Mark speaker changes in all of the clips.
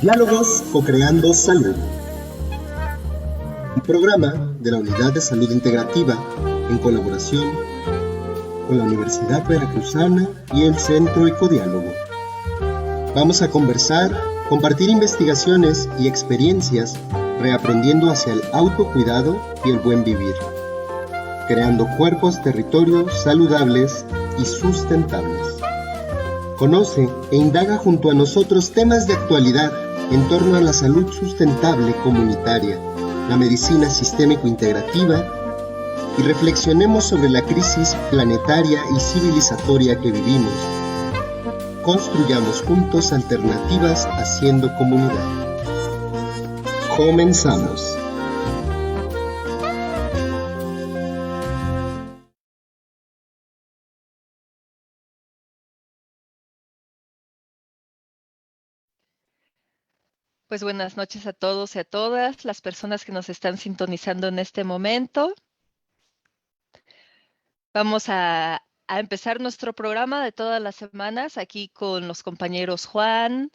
Speaker 1: Diálogos Co-Creando Salud, un programa de la Unidad de Salud Integrativa en colaboración con la Universidad Veracruzana y el Centro Ecodiálogo. Vamos a conversar, compartir investigaciones y experiencias, reaprendiendo hacia el autocuidado y el buen vivir, creando cuerpos, territorios saludables y sustentables. Conoce e indaga junto a nosotros temas de actualidad en torno a la salud sustentable comunitaria, la medicina sistémico-integrativa y reflexionemos sobre la crisis planetaria y civilizatoria que vivimos. Construyamos juntos alternativas haciendo comunidad. Comenzamos.
Speaker 2: Pues buenas noches a todos y a todas las personas que nos están sintonizando en este momento. Vamos a empezar nuestro programa de todas las semanas aquí con los compañeros Juan,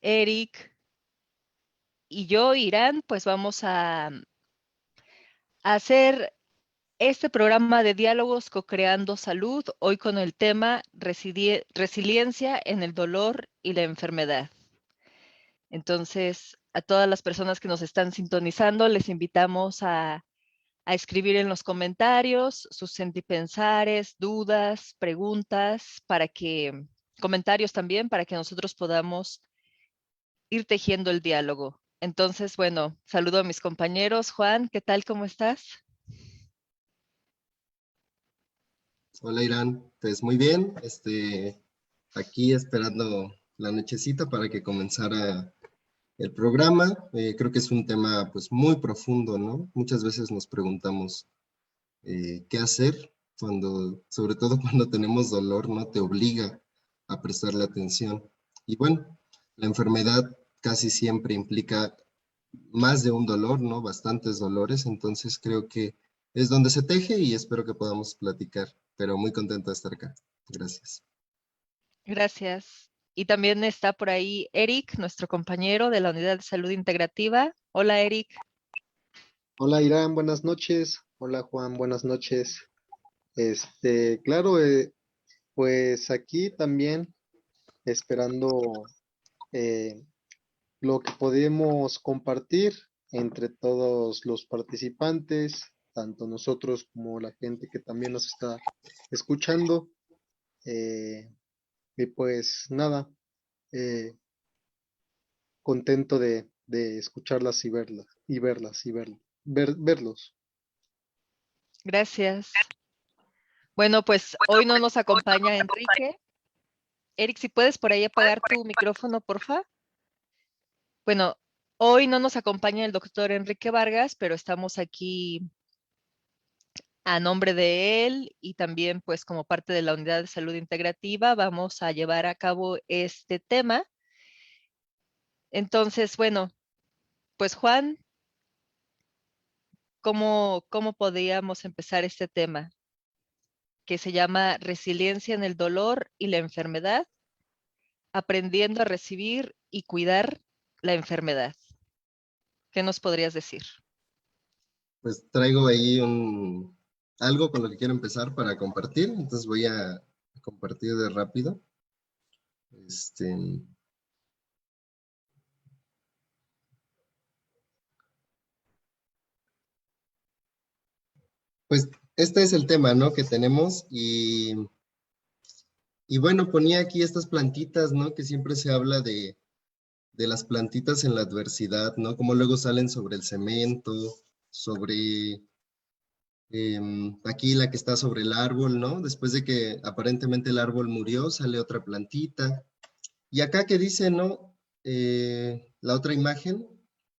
Speaker 2: Eric y yo, Irán. Pues vamos a hacer este programa de diálogos co-creando salud, hoy con el tema resiliencia en el dolor y la enfermedad. Entonces, a todas las personas que nos están sintonizando, les invitamos a escribir en los comentarios sus sentipensares, dudas, preguntas, comentarios también, para que nosotros podamos ir tejiendo el diálogo. Entonces, bueno, saludo a mis compañeros. Juan, ¿qué tal? ¿Cómo estás?
Speaker 1: Hola Irán, pues muy bien, aquí esperando la nochecita para que comenzara el programa. Creo que es un tema pues muy profundo, ¿no? Muchas veces nos preguntamos qué hacer sobre todo cuando tenemos dolor, ¿no? Te obliga a prestarle atención. Y bueno, la enfermedad casi siempre implica más de un dolor, ¿no? Bastantes dolores, entonces creo que es donde se teje y espero que podamos platicar, pero muy contento de estar acá. Gracias.
Speaker 2: Gracias. Y también está por ahí Eric, nuestro compañero de la Unidad de Salud Integrativa. Hola, Eric.
Speaker 3: Hola Irán, buenas noches. Hola Juan, buenas noches. Claro, pues aquí también esperando eh, lo que podemos compartir entre todos los participantes, tanto nosotros como la gente que también nos está escuchando. eh, y pues nada, eh, contento de escucharlas y verlos.
Speaker 2: Gracias. Bueno, pues hoy no nos acompaña Enrique. Eric, si puedes por ahí apagar tu micrófono, porfa. Bueno, hoy no nos acompaña el doctor Enrique Vargas, pero estamos aquí a nombre de él y también pues como parte de la Unidad de Salud Integrativa vamos a llevar a cabo este tema. Entonces, bueno, pues Juan, ¿cómo podríamos empezar este tema? Que se llama Resiliencia en el dolor y la enfermedad, aprendiendo a recibir y cuidar la enfermedad. ¿Qué nos podrías decir?
Speaker 1: Pues traigo ahí algo con lo que quiero empezar para compartir, entonces voy a compartir de rápido. Este, pues este es el tema, ¿no? Que tenemos y bueno, ponía aquí estas plantitas, ¿no? Que siempre se habla de las plantitas en la adversidad, ¿no? Como luego salen sobre el cemento, sobre aquí la que está sobre el árbol, ¿no? Después de que aparentemente el árbol murió, sale otra plantita. Y acá que dice, ¿no? La otra imagen,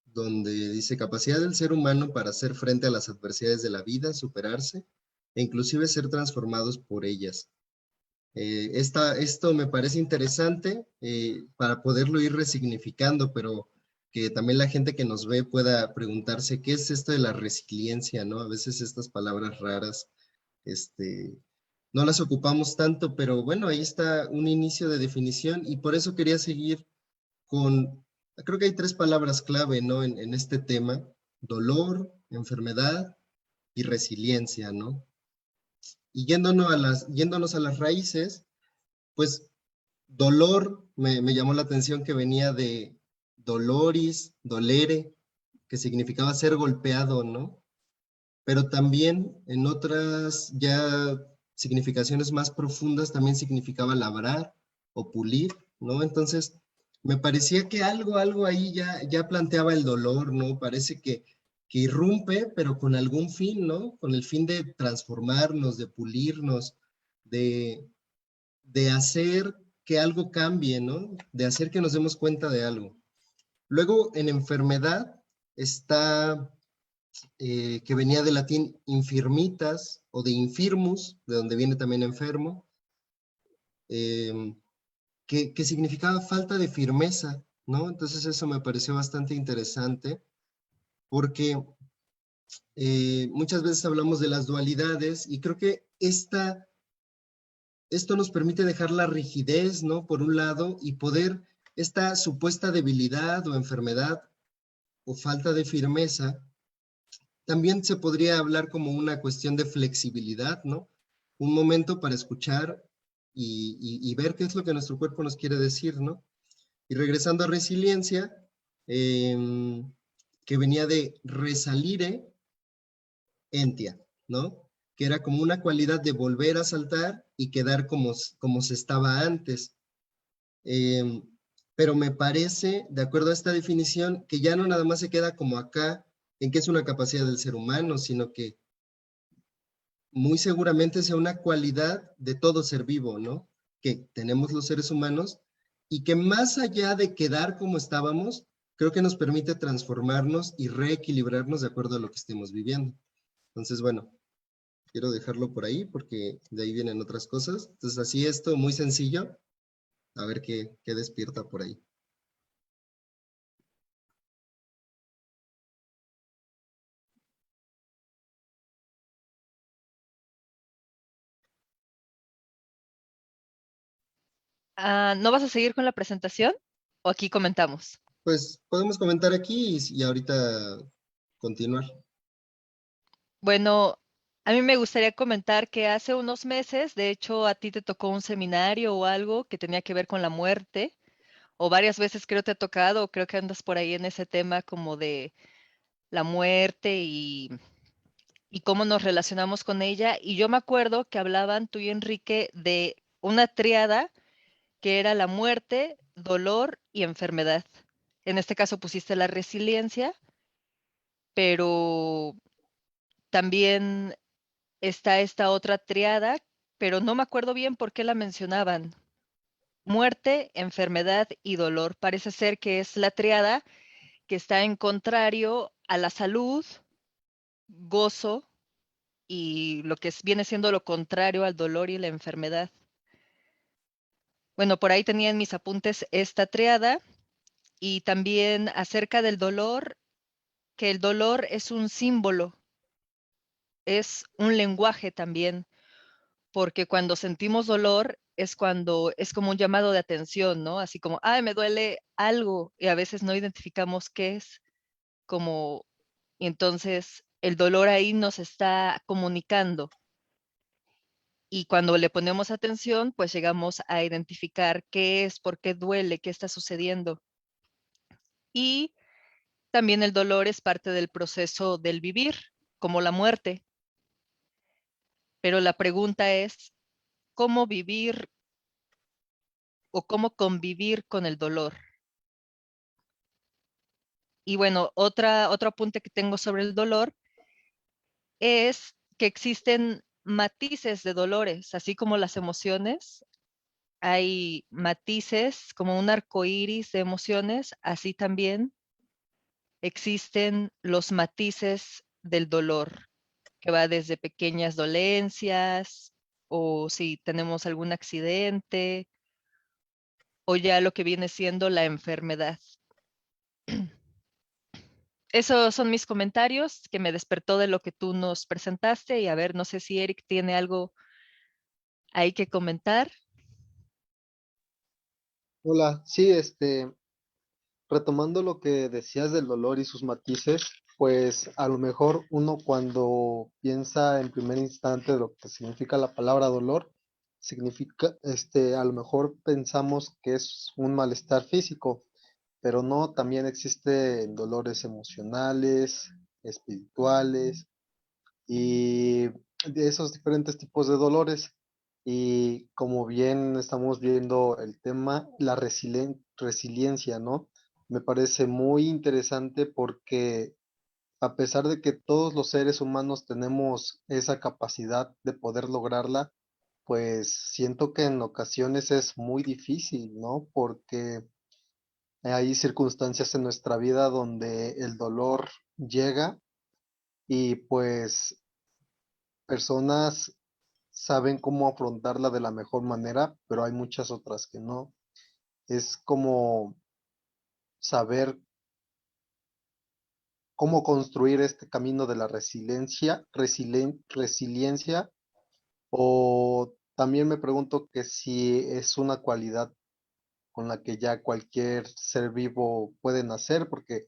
Speaker 1: donde dice capacidad del ser humano para hacer frente a las adversidades de la vida, superarse e inclusive ser transformados por ellas. Esto me parece interesante para poderlo ir resignificando, pero que también la gente que nos ve pueda preguntarse qué es esto de la resiliencia, ¿no? A veces estas palabras raras, no las ocupamos tanto, pero bueno, ahí está un inicio de definición y por eso quería seguir con creo que hay tres palabras clave, ¿no? En este tema: dolor, enfermedad y resiliencia, ¿no? Y yéndonos a las raíces, pues dolor, me llamó la atención que venía de doloris, dolere, que significaba ser golpeado, ¿no? Pero también en otras ya significaciones más profundas también significaba labrar o pulir, ¿no? Entonces, me parecía que algo ahí ya planteaba el dolor, ¿no? Parece que irrumpe, pero con algún fin, ¿no? Con el fin de transformarnos, de pulirnos, de, de hacer que algo cambie, ¿no? De hacer que nos demos cuenta de algo. Luego, en enfermedad, está que venía del latín infirmitas o de infirmus, de donde viene también enfermo, eh, que significaba falta de firmeza, ¿no? Entonces eso me pareció bastante interesante porque muchas veces hablamos de las dualidades y creo que esto nos permite dejar la rigidez, ¿no? Por un lado, y poder esta supuesta debilidad o enfermedad o falta de firmeza, también se podría hablar como una cuestión de flexibilidad, ¿no? Un momento para escuchar y ver qué es lo que nuestro cuerpo nos quiere decir, ¿no? Y regresando a resiliencia, que venía de resalire entia, ¿no? Que era como una cualidad de volver a saltar y quedar como se estaba antes. Eh, pero me parece, de acuerdo a esta definición, que ya no nada más se queda como acá, en que es una capacidad del ser humano, sino que muy seguramente sea una cualidad de todo ser vivo, ¿no? Que tenemos los seres humanos y que más allá de quedar como estábamos, creo que nos permite transformarnos y reequilibrarnos de acuerdo a lo que estemos viviendo. Entonces, bueno, quiero dejarlo por ahí porque de ahí vienen otras cosas. Entonces, así esto muy sencillo, a ver qué despierta por ahí.
Speaker 2: ¿No vas a seguir con la presentación? ¿O aquí comentamos?
Speaker 1: Pues podemos comentar aquí y ahorita continuar.
Speaker 2: Bueno, a mí me gustaría comentar que hace unos meses, de hecho, a ti te tocó un seminario o algo que tenía que ver con la muerte, o varias veces creo te ha tocado, o creo que andas por ahí en ese tema como de la muerte y cómo nos relacionamos con ella. Y yo me acuerdo que hablaban tú y Enrique de una tríada que era la muerte, dolor y enfermedad. En este caso pusiste la resiliencia, pero también está esta otra triada, pero no me acuerdo bien por qué la mencionaban. Muerte, enfermedad y dolor. Parece ser que es la triada que está en contrario a la salud, gozo y lo que viene siendo lo contrario al dolor y la enfermedad. Bueno, por ahí tenía en mis apuntes esta triada y también acerca del dolor, que el dolor es un símbolo, es un lenguaje también, porque cuando sentimos dolor es cuando es como un llamado de atención, ¿no? Así como, ay, me duele algo y a veces no identificamos qué es, como, y entonces el dolor ahí nos está comunicando. Y cuando le ponemos atención, pues llegamos a identificar qué es, por qué duele, qué está sucediendo. Y también el dolor es parte del proceso del vivir, como la muerte. Pero la pregunta es, ¿cómo vivir o cómo convivir con el dolor? Y bueno, otro apunte que tengo sobre el dolor es que existen matices de dolores, así como las emociones. Hay matices como un arco iris de emociones, así también existen los matices del dolor, que va desde pequeñas dolencias o si tenemos algún accidente o ya lo que viene siendo la enfermedad. Esos son mis comentarios que me despertó de lo que tú nos presentaste y a ver, no sé si Eric tiene algo ahí que comentar.
Speaker 3: Hola, sí, retomando lo que decías del dolor y sus matices, pues a lo mejor uno cuando piensa en primer instante de lo que significa la palabra dolor, significa, a lo mejor pensamos que es un malestar físico, pero no, también existen dolores emocionales, espirituales y de esos diferentes tipos de dolores. Y como bien estamos viendo el tema, la resiliencia, ¿no? Me parece muy interesante porque a pesar de que todos los seres humanos tenemos esa capacidad de poder lograrla, pues siento que en ocasiones es muy difícil, ¿no? Porque hay circunstancias en nuestra vida donde el dolor llega y pues personas saben cómo afrontarla de la mejor manera, pero hay muchas otras que no. Es como saber cómo construir este camino de la resiliencia, o también me pregunto que si es una cualidad con la que ya cualquier ser vivo puede nacer, porque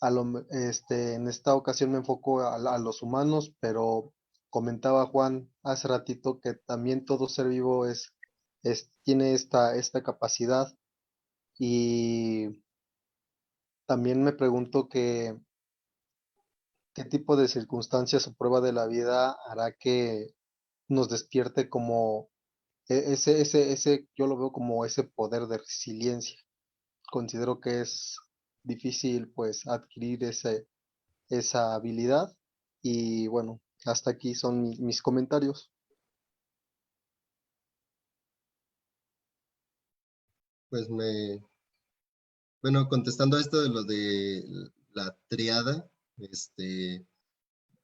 Speaker 3: en esta ocasión me enfoco a los humanos, pero comentaba Juan hace ratito que también todo ser vivo tiene esta capacidad, y también me pregunto qué tipo de circunstancias o prueba de la vida hará que nos despierte como yo lo veo como ese poder de resiliencia. Considero que es difícil pues adquirir esa habilidad, y bueno, hasta aquí son mis comentarios.
Speaker 1: Pues bueno, contestando a esto de lo de la triada,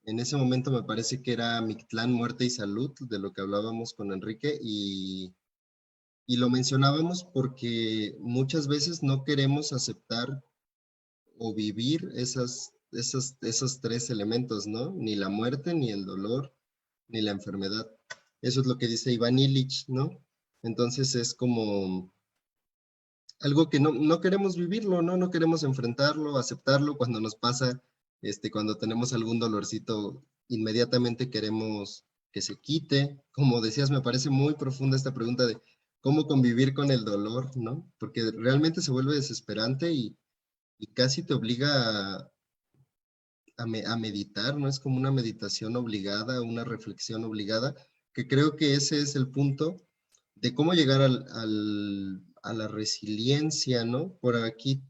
Speaker 1: en ese momento me parece que era Mictlán, muerte y salud, de lo que hablábamos con Enrique, y lo mencionábamos porque muchas veces no queremos aceptar o vivir esos tres elementos, ¿no? Ni la muerte, ni el dolor, ni la enfermedad. Eso es lo que dice Iván Illich, ¿no? Entonces es como algo que no queremos vivirlo, ¿no? No queremos enfrentarlo, aceptarlo cuando nos pasa, cuando tenemos algún dolorcito, inmediatamente queremos que se quite. Como decías, me parece muy profunda esta pregunta de cómo convivir con el dolor, ¿no? Porque realmente se vuelve desesperante y casi te obliga a meditar, ¿no? Es como una meditación obligada, una reflexión obligada, que creo que ese es el punto de cómo llegar a la resiliencia, ¿no? Por aquí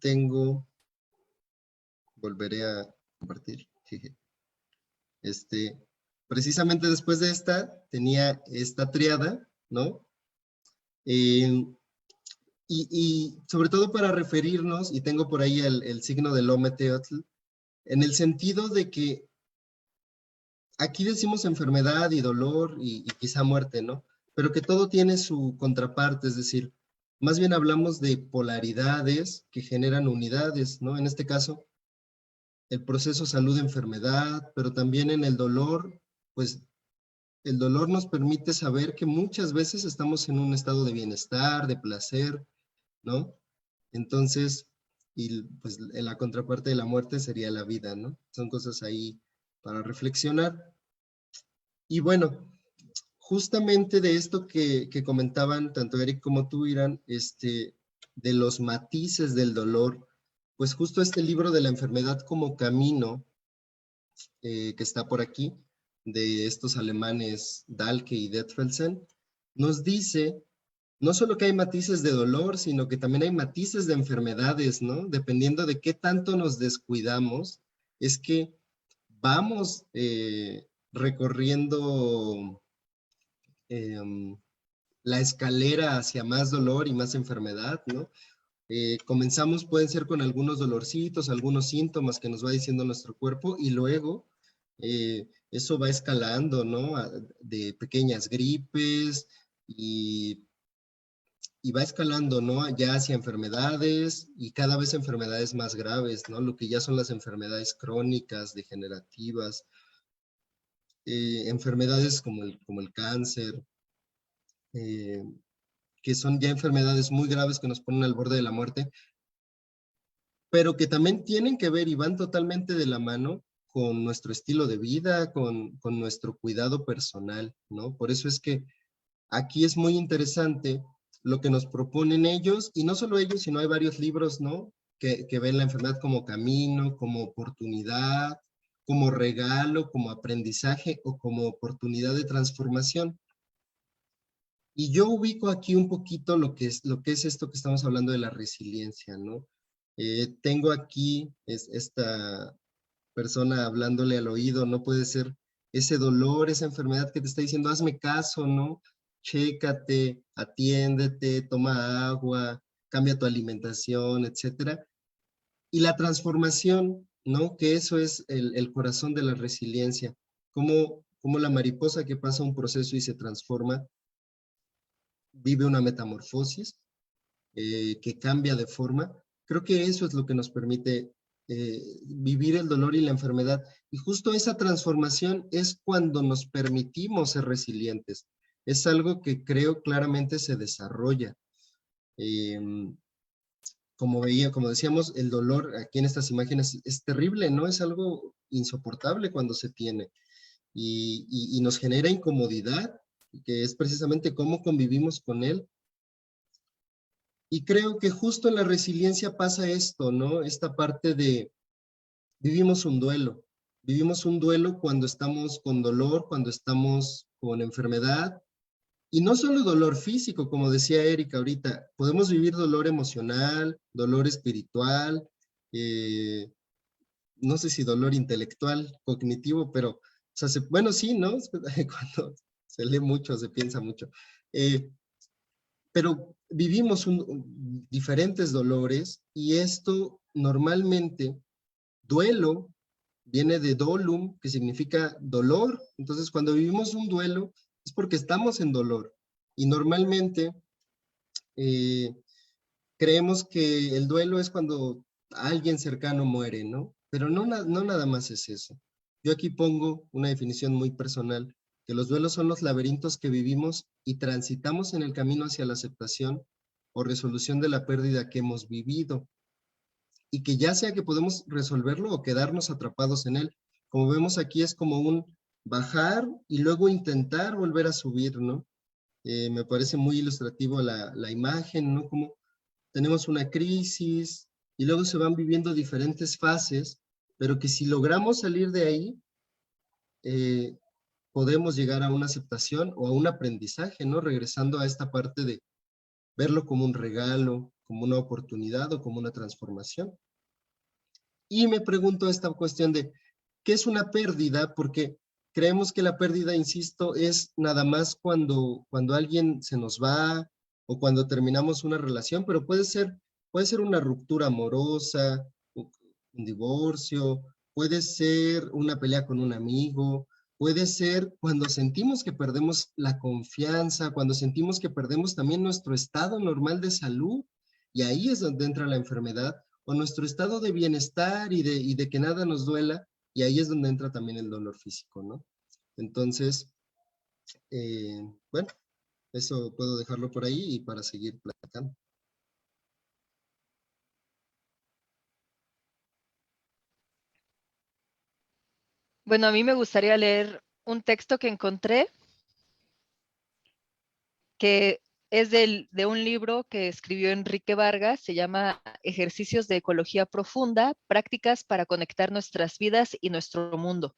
Speaker 1: volveré a compartir. Jeje. Este, Precisamente después de esta, tenía esta triada, ¿no? Eh, y sobre todo para referirnos, y tengo por ahí el signo del Ometeotl, en el sentido de que aquí decimos enfermedad y dolor y quizá muerte, ¿no? Pero que todo tiene su contraparte, es decir, más bien hablamos de polaridades que generan unidades, ¿no? En este caso, el proceso salud-enfermedad, pero también en el dolor, pues el dolor nos permite saber que muchas veces estamos en un estado de bienestar, de placer, ¿no? Entonces, y pues en la contraparte de la muerte sería la vida, ¿no? Son cosas ahí para reflexionar. Y bueno, justamente de esto que comentaban tanto Eric como tú, Irán, de los matices del dolor, pues justo este libro de la enfermedad como camino, que está por aquí, de estos alemanes Dahlke y Detfelsen, nos dice no solo que hay matices de dolor, sino que también hay matices de enfermedades, ¿no? Dependiendo de qué tanto nos descuidamos, es que vamos recorriendo eh, la escalera hacia más dolor y más enfermedad, ¿no? Comenzamos, pueden ser con algunos dolorcitos, algunos síntomas que nos va diciendo nuestro cuerpo, y luego eso va escalando, ¿no? De pequeñas gripes y va escalando, ¿no? Ya hacia enfermedades y cada vez enfermedades más graves, ¿no? Lo que ya son las enfermedades crónicas, degenerativas, enfermedades como el cáncer, eh, que son ya enfermedades muy graves que nos ponen al borde de la muerte. pero que también tienen que ver y van totalmente de la mano con nuestro estilo de vida, con nuestro cuidado personal, ¿no? Por eso es que aquí es muy interesante lo que nos proponen ellos, y no solo ellos, sino hay varios libros, ¿no? Que ven la enfermedad como camino, como oportunidad, como regalo, como aprendizaje o como oportunidad de transformación. Y yo ubico aquí un poquito lo que es esto que estamos hablando de la resiliencia, ¿no? Tengo aquí esta persona hablándole al oído, no puede ser ese dolor, esa enfermedad que te está diciendo, hazme caso, ¿no? Chécate, atiéndete, toma agua, cambia tu alimentación, etcétera. Y la transformación, ¿no? Que eso es el corazón de la resiliencia, como la mariposa que pasa un proceso y se transforma, vive una metamorfosis, que cambia de forma. Creo que eso es lo que nos permite vivir el dolor y la enfermedad. Y justo esa transformación es cuando nos permitimos ser resilientes. Es algo que creo claramente se desarrolla. Eh, como decíamos, el dolor aquí en estas imágenes es terrible, ¿no? Es algo insoportable cuando se tiene y nos genera incomodidad, que es precisamente cómo convivimos con él. Y creo que justo en la resiliencia pasa esto, ¿no? Esta parte de vivimos un duelo cuando estamos con dolor, cuando estamos con enfermedad, y no solo dolor físico, como decía Erika ahorita, podemos vivir dolor emocional, dolor espiritual, eh, no sé si dolor intelectual, cognitivo, pero, o sea, bueno, sí, ¿no? Cuando se lee mucho, se piensa mucho. Pero vivimos diferentes dolores y esto normalmente, duelo, viene de dolum, que significa dolor. Entonces, cuando vivimos un duelo es porque estamos en dolor. Y normalmente eh, creemos que el duelo es cuando alguien cercano muere, ¿no? Pero no nada más es eso. Yo aquí pongo una definición muy personal, que los duelos son los laberintos que vivimos y transitamos en el camino hacia la aceptación o resolución de la pérdida que hemos vivido, y que ya sea que podemos resolverlo o quedarnos atrapados en él. Como vemos aquí es como un bajar y luego intentar volver a subir, ¿no? Me parece muy ilustrativo la imagen, ¿no? Como tenemos una crisis y luego se van viviendo diferentes fases, pero que si logramos salir de ahí, eh, podemos llegar a una aceptación o a un aprendizaje, ¿no? Regresando a esta parte de verlo como un regalo, como una oportunidad o como una transformación. Y me pregunto esta cuestión de, ¿qué es una pérdida? Porque creemos que la pérdida, insisto, es nada más cuando alguien se nos va o cuando terminamos una relación, pero puede ser una ruptura amorosa, un divorcio, puede ser una pelea con un amigo, puede ser cuando sentimos que perdemos la confianza, cuando sentimos que perdemos también nuestro estado normal de salud, y ahí es donde entra la enfermedad, o nuestro estado de bienestar y de que nada nos duela, y ahí es donde entra también el dolor físico, ¿no? Entonces, bueno, eso puedo dejarlo por ahí y para seguir platicando.
Speaker 2: Bueno, a mí me gustaría leer un texto que encontré, que es de un libro que escribió Enrique Vargas, se llama Ejercicios de Ecología Profunda, prácticas para conectar nuestras vidas y nuestro mundo.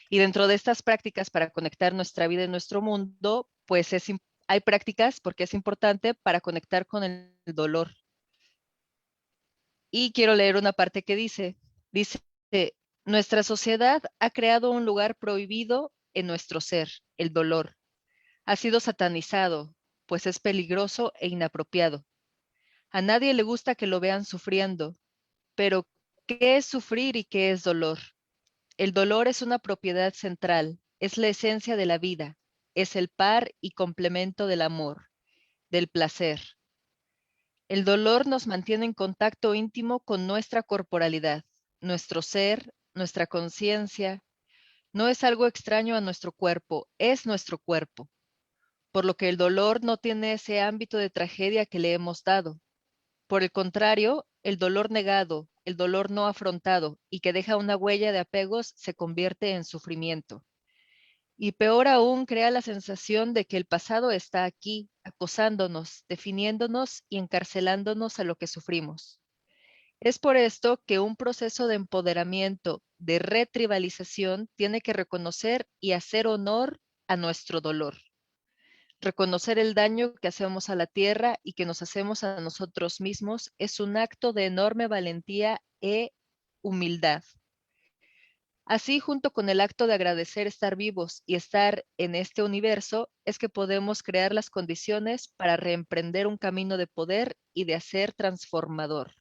Speaker 2: Y dentro de estas prácticas para conectar nuestra vida y nuestro mundo, pues hay prácticas porque es importante para conectar con el dolor. Y quiero leer una parte que dice, nuestra sociedad ha creado un lugar prohibido en nuestro ser, el dolor. Ha sido satanizado, pues es peligroso e inapropiado. A nadie le gusta que lo vean sufriendo, pero ¿qué es sufrir y qué es dolor? El dolor es una propiedad central, es la esencia de la vida, es el par y complemento del amor, del placer. El dolor nos mantiene en contacto íntimo con nuestra corporalidad, nuestro ser, nuestra conciencia. No es algo extraño a nuestro cuerpo, es nuestro cuerpo, por lo que el dolor no tiene ese ámbito de tragedia que le hemos dado, Por el contrario, el dolor negado, el dolor no afrontado y que deja una huella de apegos se convierte en sufrimiento. Y peor aún, crea la sensación de que el pasado está aquí, acosándonos, definiéndonos y encarcelándonos a lo que sufrimos. Es por esto que un proceso de empoderamiento, de retribalización, tiene que reconocer y hacer honor a nuestro dolor. Reconocer el daño que hacemos a la tierra y que nos hacemos a nosotros mismos es un acto de enorme valentía e humildad. Así, junto con el acto de agradecer estar vivos y estar en este universo, es que podemos crear las condiciones para reemprender un camino de poder y de hacer transformador.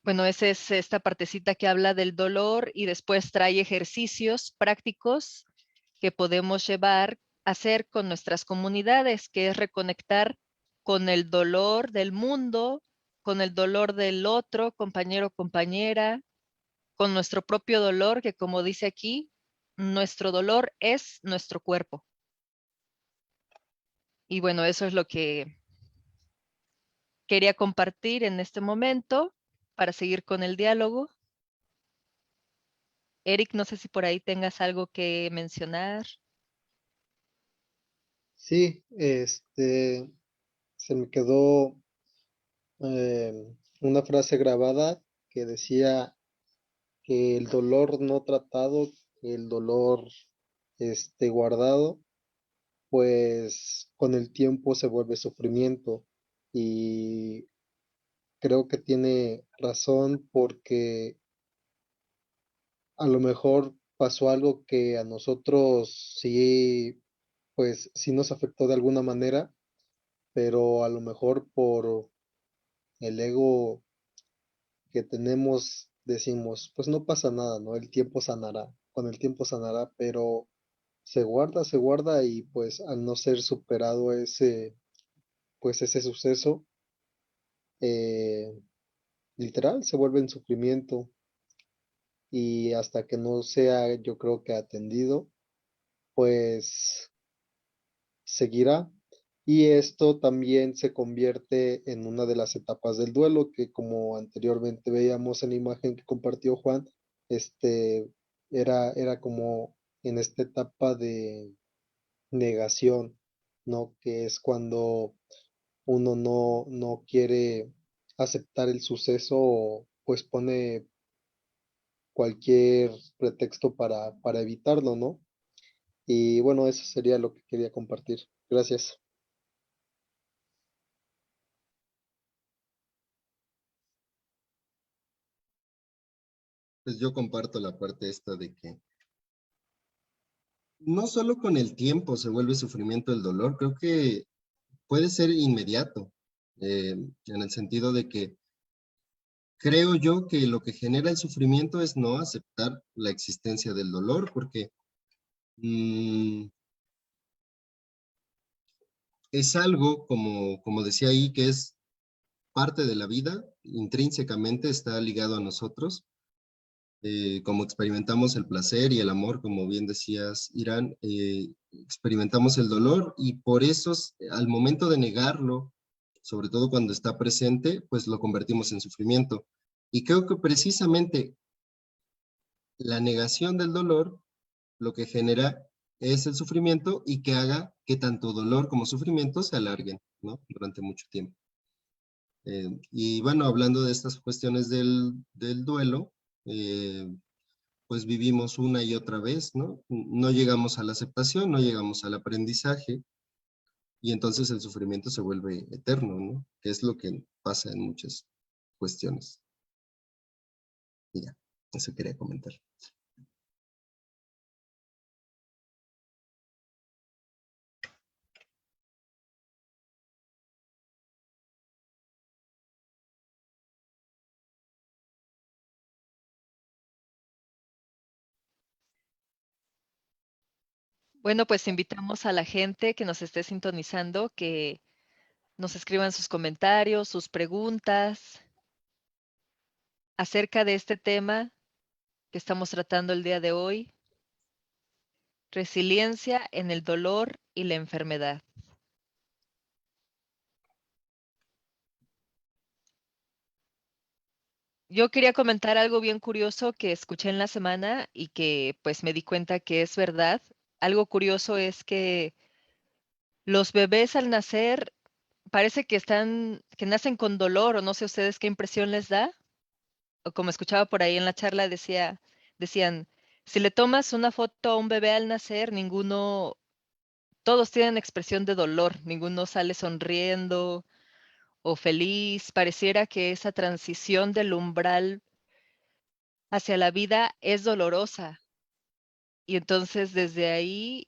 Speaker 2: Bueno, esa es esta partecita que habla del dolor y después trae ejercicios prácticos que podemos llevar a hacer con nuestras comunidades, que es reconectar con el dolor del mundo, con el dolor del otro, compañero o compañera, con nuestro propio dolor, que como dice aquí, nuestro dolor es nuestro cuerpo. Y bueno, eso es lo que quería compartir en este momento para seguir con el diálogo. Eric, no sé si por ahí tengas algo que mencionar.
Speaker 3: Sí, se me quedó una frase grabada que decía que el dolor no tratado, el dolor guardado, pues con el tiempo se vuelve sufrimiento. Y creo que tiene razón porque a lo mejor pasó algo que a nosotros sí, pues sí nos afectó de alguna manera, pero a lo mejor por el ego que tenemos decimos, pues no pasa nada, ¿no? El tiempo sanará, con el tiempo sanará, pero se guarda y pues al no ser superado pues ese suceso, eh, literal se vuelve en sufrimiento y hasta que no sea, yo creo que atendido, pues seguirá. Y esto también se convierte en una de las etapas del duelo, que como anteriormente veíamos en la imagen que compartió Juan, este era como en esta etapa de negación, ¿no? Que es cuando uno no quiere aceptar el suceso o pues pone cualquier pretexto para evitarlo, ¿no? Y bueno, eso sería lo que quería compartir. Gracias.
Speaker 1: Pues yo comparto la parte esta de que no solo con el tiempo se vuelve sufrimiento el dolor, creo que puede ser inmediato, en el sentido de que creo yo que lo que genera el sufrimiento es no aceptar la existencia del dolor, porque mm, es algo, como decía ahí, que es parte de la vida, intrínsecamente está ligado a nosotros. Como experimentamos el placer y el amor, como bien decías, Irán, experimentamos el dolor y por eso al momento de negarlo, sobre todo cuando está presente, pues lo convertimos en sufrimiento. Y creo que precisamente la negación del dolor lo que genera es el sufrimiento y que haga que tanto dolor como sufrimiento se alarguen, ¿no? Durante mucho tiempo. Y bueno, hablando de estas cuestiones del duelo, pues vivimos una y otra vez, ¿no? No llegamos a la aceptación, no llegamos al aprendizaje y entonces el sufrimiento se vuelve eterno, ¿no? Que es lo que pasa en muchas cuestiones. Y ya, eso quería comentar.
Speaker 2: Bueno, pues invitamos a la gente que nos esté sintonizando, que nos escriban sus comentarios, sus preguntas acerca de este tema que estamos tratando el día de hoy, resiliencia en el dolor y la enfermedad. Yo quería comentar algo bien curioso que escuché en la semana y que pues me di cuenta que es verdad. Algo curioso es que los bebés al nacer parece que nacen con dolor, o no sé ustedes qué impresión les da, o como escuchaba por ahí en la charla decían, si le tomas una foto a un bebé al nacer, todos tienen expresión de dolor, ninguno sale sonriendo o feliz. Pareciera que esa transición del umbral hacia la vida es dolorosa. Y entonces desde ahí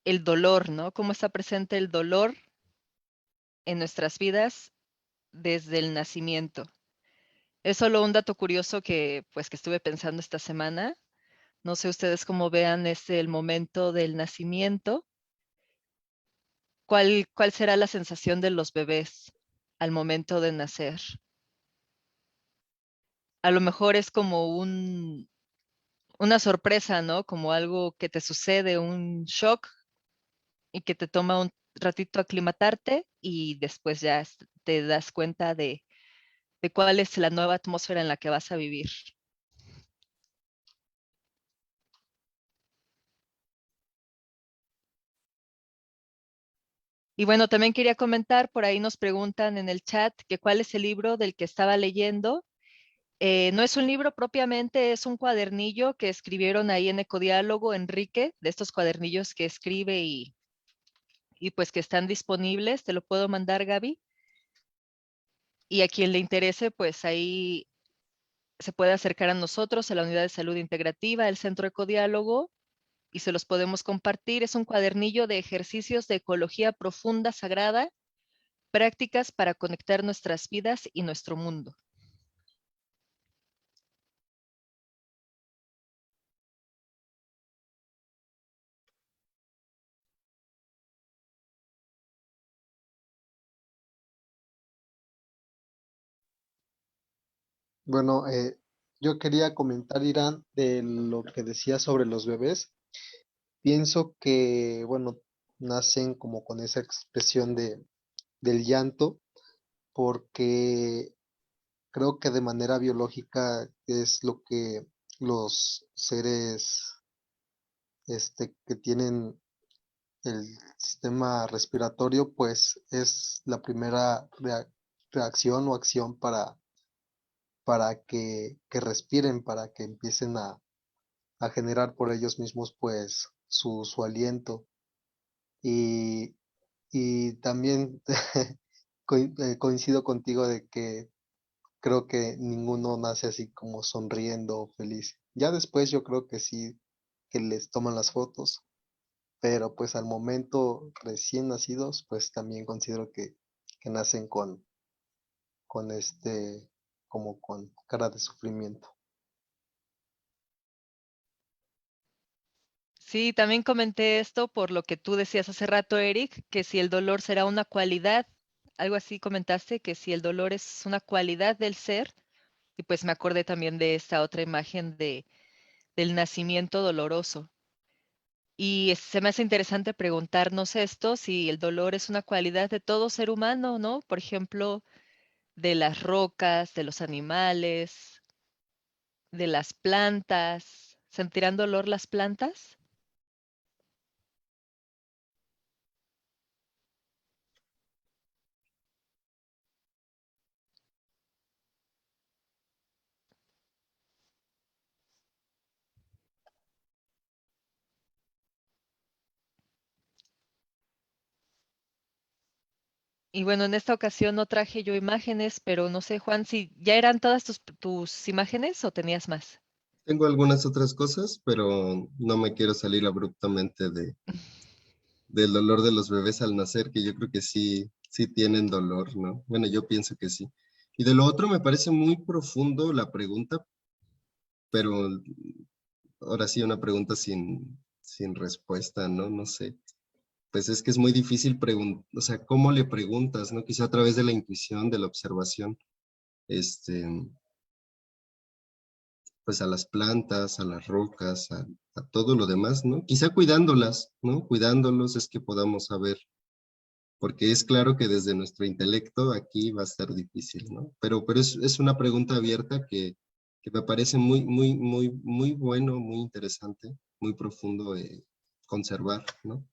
Speaker 2: el dolor, ¿no? ¿Cómo está presente el dolor en nuestras vidas desde el nacimiento? Es solo un dato curioso que estuve pensando esta semana. No sé ustedes cómo vean el momento del nacimiento. ¿Cuál será la sensación de los bebés al momento de nacer? A lo mejor es como una sorpresa, ¿no? Como algo que te sucede, un shock y que te toma un ratito aclimatarte y después ya te das cuenta de cuál es la nueva atmósfera en la que vas a vivir. Y bueno, también quería comentar, por ahí nos preguntan en el chat que cuál es el libro del que estaba leyendo. No es un libro propiamente, es un cuadernillo que escribieron ahí en Ecodiálogo, Enrique, de estos cuadernillos que escribe y pues que están disponibles. Te lo puedo mandar, Gaby. Y a quien le interese, pues ahí se puede acercar a nosotros, a la Unidad de Salud Integrativa, el Centro Ecodiálogo, y se los podemos compartir. Es un cuadernillo de ejercicios de ecología profunda, sagrada, prácticas para conectar nuestras vidas y nuestro mundo.
Speaker 3: Bueno, yo quería comentar, Irán, de lo que decía sobre los bebés. Pienso que, bueno, nacen como con esa expresión del llanto, porque creo que de manera biológica es lo que los seres que tienen el sistema respiratorio, pues es la primera reacción o acción para que respiren, para que empiecen a generar por ellos mismos pues su aliento. Y, y también coincido contigo de que creo que ninguno nace así como sonriendo o feliz. Ya después yo creo que sí, que les toman las fotos, pero pues al momento recién nacidos, pues también considero que nacen con como con cara de sufrimiento.
Speaker 2: Sí, también comenté esto por lo que tú decías hace rato, Eric, que si el dolor será una cualidad, algo así comentaste, que si el dolor es una cualidad del ser, y pues me acordé también de esta otra imagen del nacimiento doloroso. Y se me hace interesante preguntarnos esto, si el dolor es una cualidad de todo ser humano, ¿no? Por ejemplo, de las rocas, de los animales, de las plantas. ¿Sentirán dolor las plantas? Y bueno, en esta ocasión no traje yo imágenes, pero no sé, Juan, si ya eran todas tus imágenes o tenías más.
Speaker 1: Tengo algunas otras cosas, pero no me quiero salir abruptamente del dolor de los bebés al nacer, que yo creo que sí, sí tienen dolor, ¿no? Bueno, yo pienso que sí. Y de lo otro me parece muy profundo la pregunta, pero ahora sí una pregunta sin respuesta, ¿no? No sé. Pues es que es muy difícil preguntar, o sea, ¿cómo le preguntas, no? Quizá a través de la intuición, de la observación, este, pues a las plantas, a las rocas, a todo lo demás, ¿no? Quizá cuidándolas, ¿no? Cuidándolos es que podamos saber porque es claro que desde nuestro intelecto aquí va a ser difícil, ¿no? Pero es una pregunta abierta que me parece muy bueno, muy interesante, muy profundo de conservar, ¿no?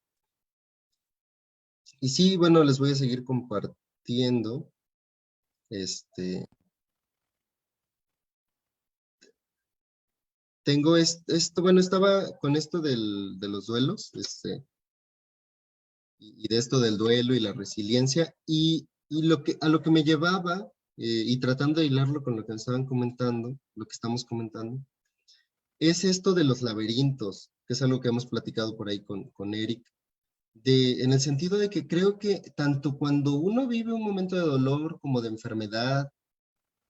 Speaker 1: Y sí, bueno, les voy a seguir compartiendo. Tengo esto, bueno, estaba con esto de los duelos, y de esto del duelo y la resiliencia, y a lo que me llevaba, y tratando de hilarlo con lo que estaban comentando, lo que estamos comentando, es esto de los laberintos, que es algo que hemos platicado por ahí con Eric, en el sentido de que creo que tanto cuando uno vive un momento de dolor como de enfermedad,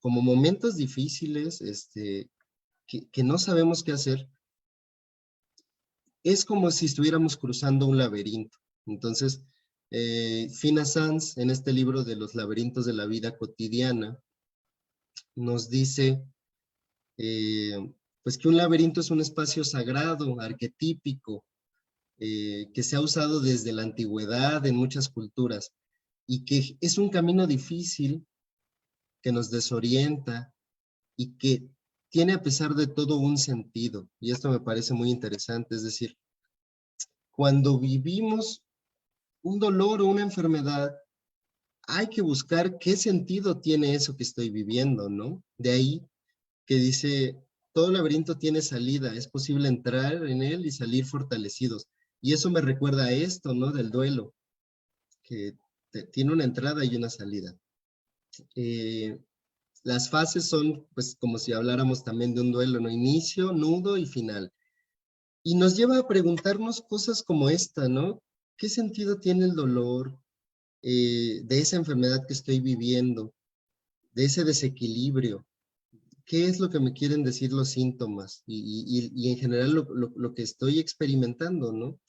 Speaker 1: como momentos difíciles, que no sabemos qué hacer, es como si estuviéramos cruzando un laberinto. Entonces, Fina Sanz, en este libro de los laberintos de la vida cotidiana, nos dice eh, pues que un laberinto es un espacio sagrado, arquetípico, que se ha usado desde la antigüedad en muchas culturas y que es un camino difícil que nos desorienta y que tiene a pesar de todo un sentido. Y esto me parece muy interesante, es decir, cuando vivimos un dolor o una enfermedad, hay que buscar qué sentido tiene eso que estoy viviendo, ¿no? De ahí que dice, todo laberinto tiene salida, es posible entrar en él y salir fortalecidos. Y eso me recuerda a esto, ¿no? Del duelo, que tiene una entrada y una salida. Eh, las fases son, pues, como si habláramos también de un duelo, ¿no? Inicio, nudo y final. Y nos lleva a preguntarnos cosas como esta, ¿no? ¿Qué sentido tiene el dolor de esa enfermedad que estoy viviendo, de ese desequilibrio? ¿Qué es lo que me quieren decir los síntomas? Y en general lo que estoy experimentando, ¿no?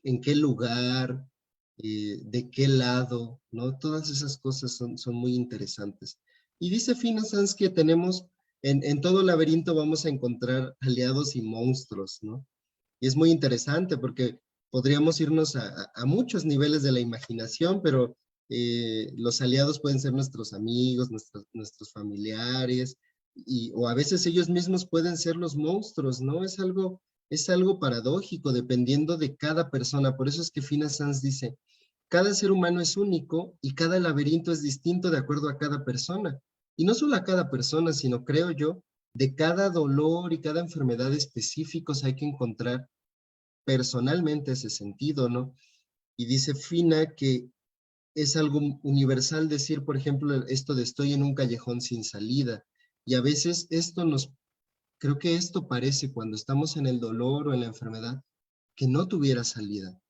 Speaker 1: ¿En qué lugar? ¿De qué lado? ¿No? Todas esas cosas son muy interesantes. Y dice Fina Sanz que tenemos, en todo laberinto vamos a encontrar aliados y monstruos, ¿no? Y es muy interesante porque podríamos irnos a muchos niveles de la imaginación, pero los aliados pueden ser nuestros amigos, nuestros familiares, o a veces ellos mismos pueden ser los monstruos, ¿no? Es algo paradójico dependiendo de cada persona. Por eso es que Fina Sanz dice, cada ser humano es único y cada laberinto es distinto de acuerdo a cada persona. Y no solo a cada persona, sino creo yo, de cada dolor y cada enfermedad específicos hay que encontrar personalmente ese sentido, ¿no? Y dice Fina que es algo universal decir, por ejemplo, esto de estoy en un callejón sin salida. Y a veces creo que esto parece cuando estamos en el dolor o en la enfermedad, que no tuviera salida.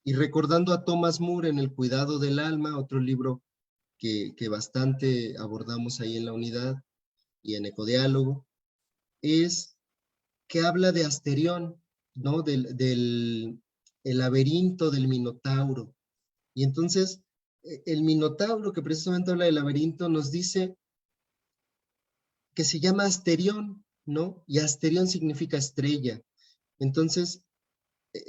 Speaker 1: Y recordando a Thomas Moore en El cuidado del alma, otro libro que bastante abordamos ahí en la unidad y en Ecodiálogo, es que habla de Asterión, ¿no? El laberinto del Minotauro. Y entonces, el Minotauro, que precisamente habla del laberinto, nos dice que se llama Asterión, ¿no? Y Asterión significa estrella. Entonces,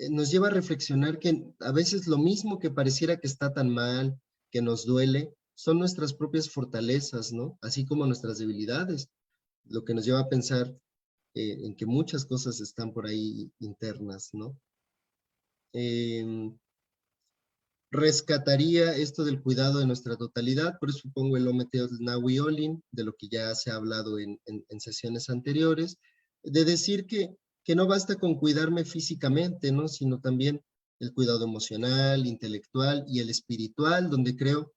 Speaker 1: nos lleva a reflexionar que a veces lo mismo que pareciera que está tan mal, que nos duele, son nuestras propias fortalezas, ¿no? Así como nuestras debilidades, lo que nos lleva a pensar en que muchas cosas están por ahí internas, ¿no? Rescataría esto del cuidado de nuestra totalidad, por eso pongo el Ometeos Nahui Olin, de lo que ya se ha hablado en sesiones anteriores, de decir que no basta con cuidarme físicamente, ¿no? Sino también el cuidado emocional, intelectual y el espiritual, donde creo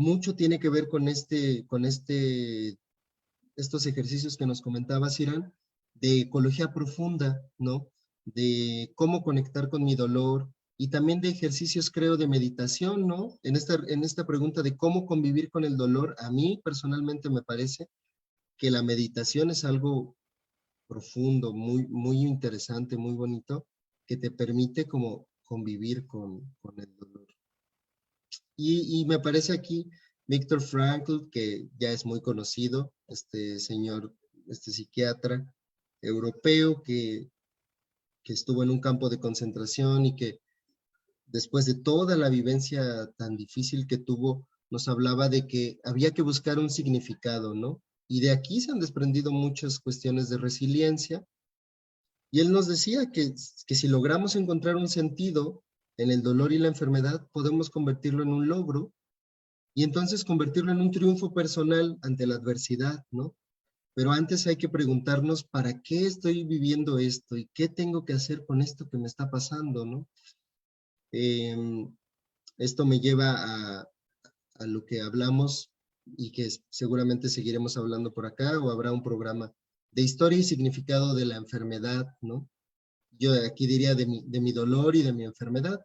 Speaker 1: mucho tiene que ver con estos ejercicios que nos comentaba Irán, de ecología profunda, ¿no? De cómo conectar con mi dolor y también de ejercicios, creo, de meditación, ¿no? En esta pregunta de cómo convivir con el dolor, a mí personalmente me parece que la meditación es algo profundo, muy interesante, muy bonito, que te permite como convivir con el dolor. Y me aparece aquí Viktor Frankl, que ya es muy conocido, este señor, este psiquiatra europeo que estuvo en un campo de concentración y que después de toda la vivencia tan difícil que tuvo, nos hablaba de que había que buscar un significado, ¿no? Y de aquí se han desprendido muchas cuestiones de resiliencia. Y él nos decía que si logramos encontrar un sentido en el dolor y la enfermedad, podemos convertirlo en un logro y entonces convertirlo en un triunfo personal ante la adversidad, ¿no? Pero antes hay que preguntarnos, ¿para qué estoy viviendo esto? ¿Y qué tengo que hacer con esto que me está pasando, no? Esto me lleva a lo que hablamos y que seguramente seguiremos hablando por acá, o habrá un programa de historia y significado de la enfermedad, ¿no? Yo aquí diría de mi dolor y de mi enfermedad.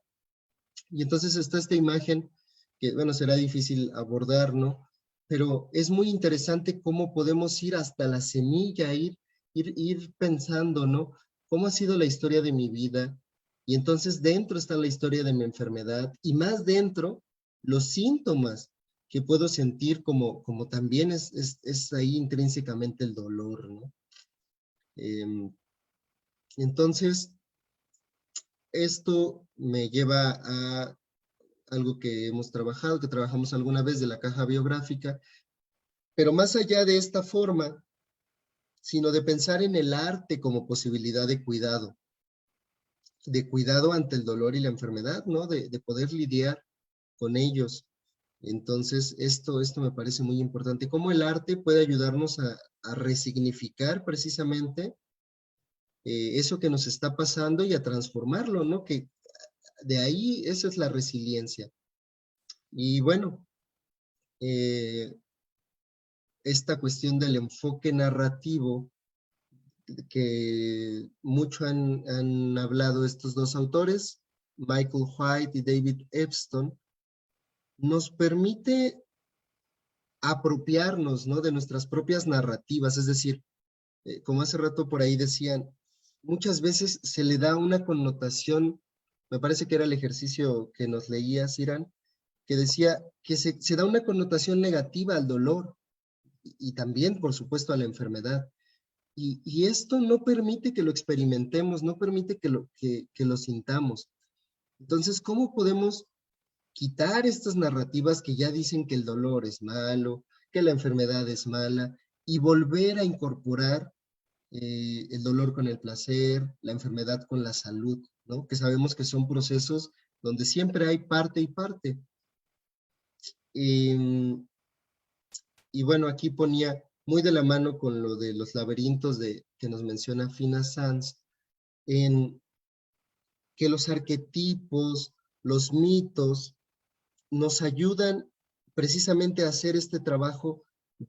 Speaker 1: Y entonces está esta imagen que, bueno, será difícil abordar, ¿no? Pero es muy interesante cómo podemos ir hasta la semilla, ir pensando, ¿no? ¿Cómo ha sido la historia de mi vida? Y entonces dentro está la historia de mi enfermedad y más dentro los síntomas que puedo sentir como también es ahí intrínsecamente el dolor, ¿no? Entonces, esto me lleva a algo que hemos trabajado, que trabajamos alguna vez de la caja biográfica, pero más allá de esta forma, sino de pensar en el arte como posibilidad de cuidado ante el dolor y la enfermedad, ¿no? De poder lidiar con ellos. Entonces, esto me parece muy importante. Cómo el arte puede ayudarnos a resignificar precisamente eso que nos está pasando y a transformarlo, ¿no? Que de ahí, esa es la resiliencia. Y bueno, esta cuestión del enfoque narrativo que mucho han hablado estos dos autores, Michael White y David Epstein, nos permite apropiarnos, ¿no? De nuestras propias narrativas, es decir, como hace rato por ahí decían, muchas veces se le da una connotación, me parece que era el ejercicio que nos leía Siran, que decía que se da una connotación negativa al dolor y también, por supuesto, a la enfermedad. Y esto no permite que lo experimentemos, no permite que lo sintamos. Entonces, ¿cómo podemos quitar estas narrativas que ya dicen que el dolor es malo, que la enfermedad es mala, y volver a incorporar el dolor con el placer, la enfermedad con la salud, ¿no? Que sabemos que son procesos donde siempre hay parte y parte. Y bueno, aquí ponía muy de la mano con lo de los laberintos que nos menciona Fina Sanz, en que los arquetipos, los mitos, nos ayudan precisamente a hacer este trabajo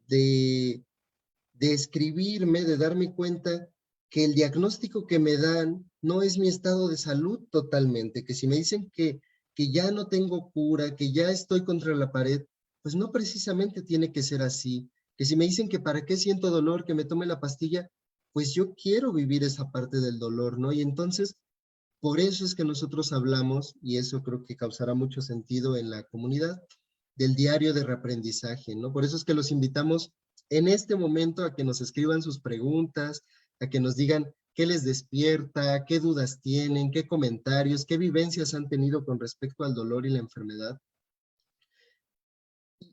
Speaker 1: de escribirme, de darme cuenta que el diagnóstico que me dan no es mi estado de salud totalmente, que si me dicen que ya no tengo cura, que ya estoy contra la pared, pues no precisamente tiene que ser así, que si me dicen que para qué siento dolor, que me tome la pastilla, pues yo quiero vivir esa parte del dolor, ¿no? Y entonces, por eso es que nosotros hablamos, y eso creo que causará mucho sentido en la comunidad, del diario de reaprendizaje, ¿no? Por eso es que los invitamos en este momento a que nos escriban sus preguntas, a que nos digan qué les despierta, qué dudas tienen, qué comentarios, qué vivencias han tenido con respecto al dolor y la enfermedad.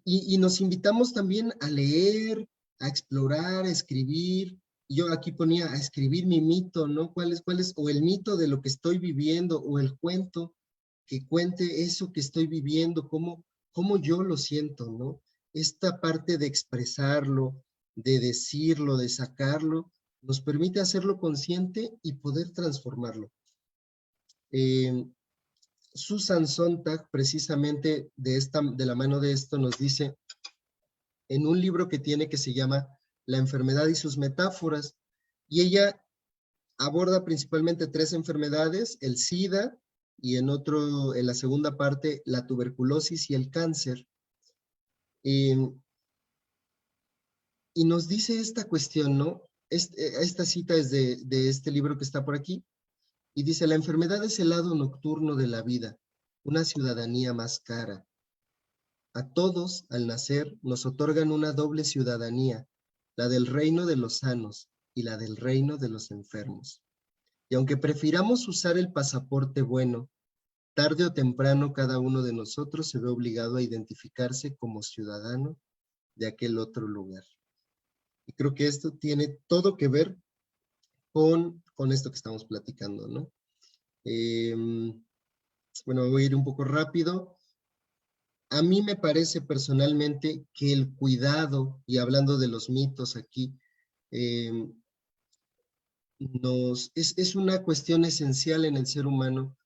Speaker 1: Y nos invitamos también a leer, a explorar, a escribir. Yo aquí ponía a escribir mi mito, ¿no? ¿Cuál es, o el mito de lo que estoy viviendo, o el cuento que cuente eso que estoy viviendo, cómo yo lo siento, ¿no? Esta parte de expresarlo, de decirlo, de sacarlo, nos permite hacerlo consciente y poder transformarlo. Susan Sontag, precisamente de la mano de esto, nos dice en un libro que tiene que se llama La enfermedad y sus metáforas, y ella aborda principalmente 3 enfermedades, el SIDA, y en la segunda parte, la tuberculosis y el cáncer. Y nos dice esta cuestión, ¿no? Esta cita es de este libro que está por aquí, y dice, la enfermedad es el lado nocturno de la vida, una ciudadanía más cara. A todos, al nacer, nos otorgan una doble ciudadanía, la del reino de los sanos y la del reino de los enfermos. Y aunque prefiramos usar el pasaporte bueno, tarde o temprano cada uno de nosotros se ve obligado a identificarse como ciudadano de aquel otro lugar. Y creo que esto tiene todo que ver con esto que estamos platicando, ¿no? Bueno, voy a ir un poco rápido. A mí me parece personalmente que el cuidado, y hablando de los mitos aquí, es una cuestión esencial en el ser humano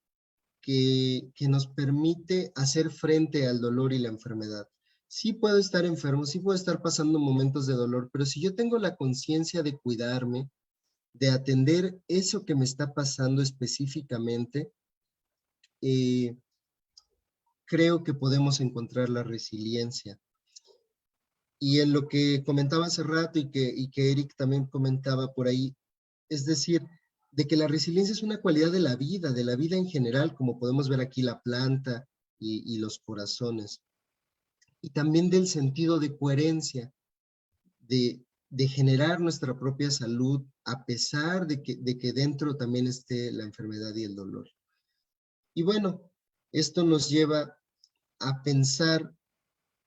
Speaker 1: que nos permite hacer frente al dolor y la enfermedad. Sí puedo estar enfermo, sí puedo estar pasando momentos de dolor, pero si yo tengo la conciencia de cuidarme, de atender eso que me está pasando específicamente, creo que podemos encontrar la resiliencia. Y en lo que comentaba hace rato y que Eric también comentaba por ahí, es decir, de que la resiliencia es una cualidad de la vida en general, como podemos ver aquí la planta y los corazones. Y también del sentido de coherencia, de generar nuestra propia salud, a pesar de que dentro también esté la enfermedad y el dolor. Y bueno, esto nos lleva a pensar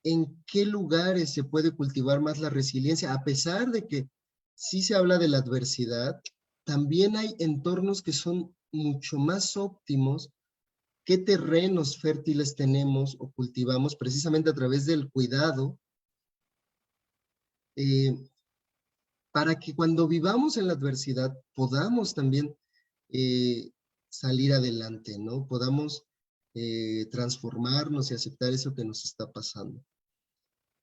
Speaker 1: en qué lugares se puede cultivar más la resiliencia, a pesar de que sí se habla de la adversidad, también hay entornos que son mucho más óptimos. ¿Qué terrenos fértiles tenemos o cultivamos precisamente a través del cuidado eh, para que cuando vivamos en la adversidad podamos también eh, salir adelante, ¿no? Podamos transformarnos y aceptar eso que nos está pasando.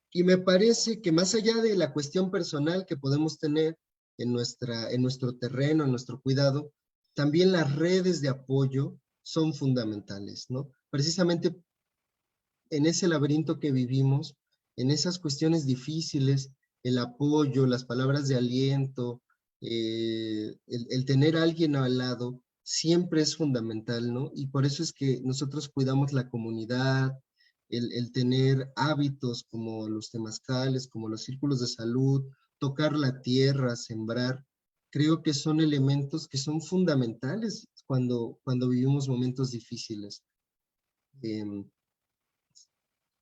Speaker 1: Y me parece que más allá de la cuestión personal que podemos tener en nuestro terreno, en nuestro cuidado, también las redes de apoyo son fundamentales, ¿no? Precisamente en ese laberinto que vivimos, en esas cuestiones difíciles, el apoyo, las palabras de aliento, el tener a alguien al lado, siempre es fundamental, ¿no? Y por eso es que nosotros cuidamos la comunidad, el tener hábitos como los temazcales, como los círculos de salud, tocar la tierra, sembrar, creo que son elementos que son fundamentales cuando vivimos momentos difíciles.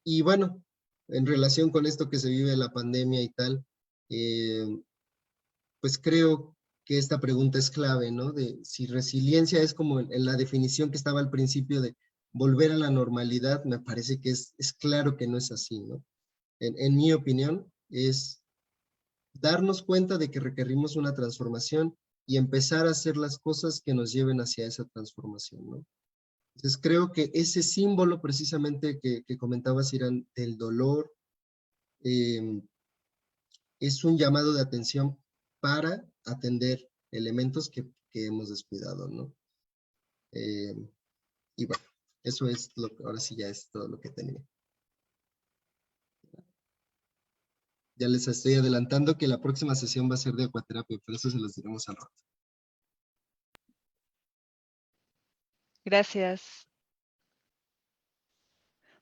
Speaker 1: Y bueno, en relación con esto que se vive la pandemia y tal, eh, pues creo que esta pregunta es clave, ¿no? De si resiliencia es como en la definición que estaba al principio de volver a la normalidad, me parece que es claro que no es así, ¿no? En mi opinión, es darnos cuenta de que requerimos una transformación y empezar a hacer las cosas que nos lleven hacia esa transformación, ¿no? Entonces creo que ese símbolo precisamente que comentabas, Irán, del dolor, eh, es un llamado de atención para atender elementos que hemos descuidado, ¿no? Eh, y bueno, eso es lo que ahora sí ya es todo lo que tenía. Ya les estoy adelantando que la próxima sesión va a ser de acuaterapia, pero eso se los diremos al rato.
Speaker 2: Gracias.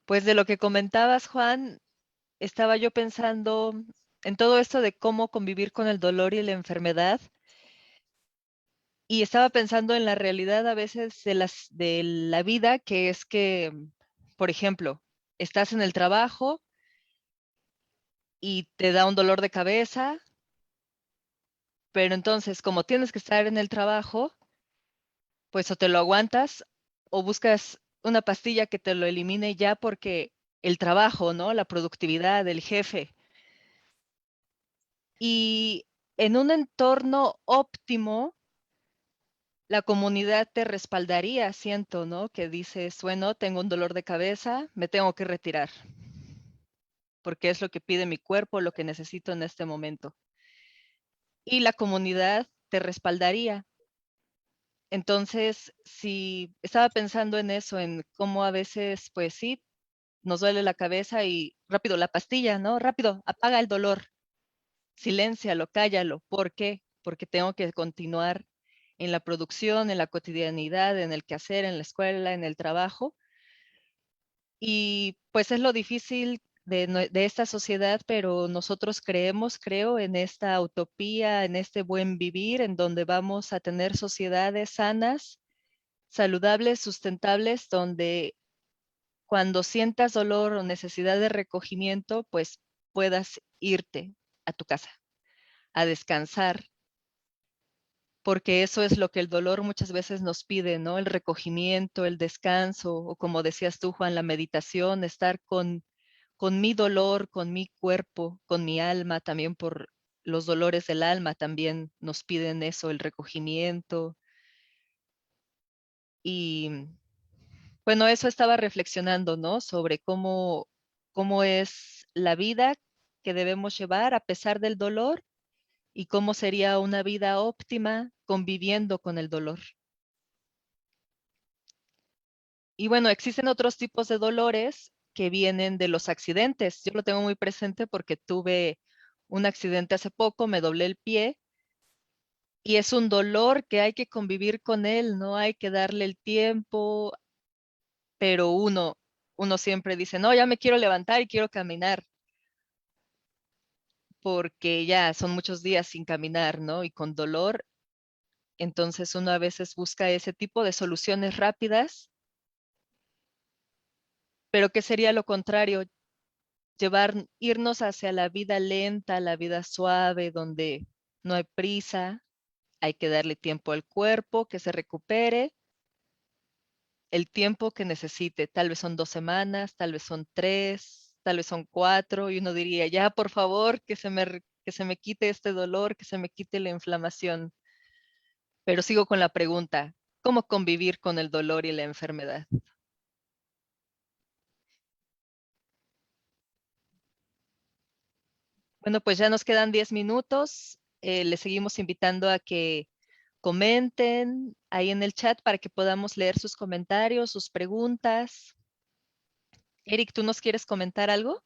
Speaker 2: Pues de lo que comentabas, Juan, estaba yo pensando en todo esto de cómo convivir con el dolor y la enfermedad. Y estaba pensando en la realidad a veces de la vida, que es que, por ejemplo, estás en el trabajo y te da un dolor de cabeza, pero entonces, como tienes que estar en el trabajo, pues o te lo aguantas o buscas una pastilla que te lo elimine ya porque el trabajo, ¿no? La productividad, el jefe. Y en un entorno óptimo, la comunidad te respaldaría, siento, ¿no? Que dices, bueno, tengo un dolor de cabeza, me tengo que retirar, porque es lo que pide mi cuerpo, lo que necesito en este momento. Y la comunidad te respaldaría. Entonces, si estaba pensando en eso, en cómo a veces, pues sí, nos duele la cabeza y rápido la pastilla, ¿no? Rápido, apaga el dolor, siléncialo, cállalo. ¿Por qué? Porque tengo que continuar en la producción, en la cotidianidad, en el quehacer, en la escuela, en el trabajo. Y pues es lo difícil de esta sociedad, pero nosotros creemos, creo, en esta utopía, en este buen vivir, en donde vamos a tener sociedades sanas, saludables, sustentables, donde cuando sientas dolor o necesidad de recogimiento, pues puedas irte a tu casa a descansar, porque eso es lo que el dolor muchas veces nos pide, ¿no? El recogimiento, el descanso, o como decías tú, Juan, la meditación, estar con mi dolor, con mi cuerpo, con mi alma, también por los dolores del alma también nos piden eso, el recogimiento. Y bueno, eso estaba reflexionando, ¿no? Sobre cómo es la vida que debemos llevar a pesar del dolor y cómo sería una vida óptima conviviendo con el dolor. Y bueno, existen otros tipos de dolores que vienen de los accidentes. Yo lo tengo muy presente porque tuve un accidente hace poco, me doblé el pie y es un dolor que hay que convivir con él, no hay que darle el tiempo, pero uno siempre dice, no, ya me quiero levantar y quiero caminar, porque ya son muchos días sin caminar, ¿no? Y con dolor, entonces uno a veces busca ese tipo de soluciones rápidas, pero ¿qué sería lo contrario? Irnos hacia la vida lenta, la vida suave, donde no hay prisa, hay que darle tiempo al cuerpo que se recupere, el tiempo que necesite. Tal vez son 2 semanas, tal vez son 3, tal vez son 4, y uno diría, ya, por favor, que se me quite este dolor, que se me quite la inflamación. Pero sigo con la pregunta, ¿cómo convivir con el dolor y la enfermedad? Bueno, pues ya nos quedan 10 minutos. Les seguimos invitando a que comenten ahí en el chat para que podamos leer sus comentarios, sus preguntas. Eric, ¿tú nos quieres comentar algo?